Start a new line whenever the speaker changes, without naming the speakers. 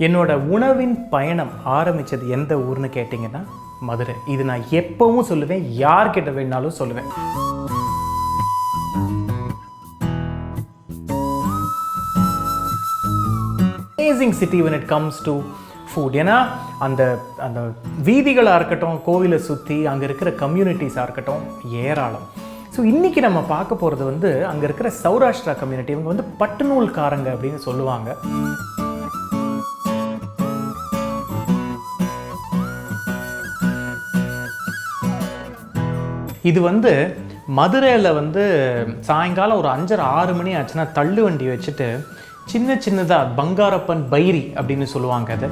என்னோட உணவின் பயணம் ஆரம்பித்தது எந்த ஊர்னு கேட்டிங்கன்னா மதுரை. இது நான் எப்பவும் சொல்லுவேன், யார்கிட்ட வேணாலும் சொல்லுவேன். Amazing city when it comes to food. ஏன்னா அந்த அந்த வீதிகளாக இருக்கட்டும், கோவிலை சுற்றி அங்கே இருக்கிற கம்யூனிட்டிஸாக இருக்கட்டும், ஏராளம். ஸோ இன்றைக்கி நம்ம பார்க்க போகிறது வந்து அங்கே இருக்கிற சௌராஷ்டிரா கம்யூனிட்டி. இவங்க வந்து பட்டுநூல்காரங்க அப்படின்னு சொல்லுவாங்க. இது வந்து மதுரையில் வந்து சாயங்காலம் ஒரு 5:30-6 மணி ஆச்சுன்னா தள்ளு வண்டி வச்சுட்டு சின்ன சின்னதாக பங்காரப்பன் பைரி அப்படின்னு சொல்லுவாங்க. அது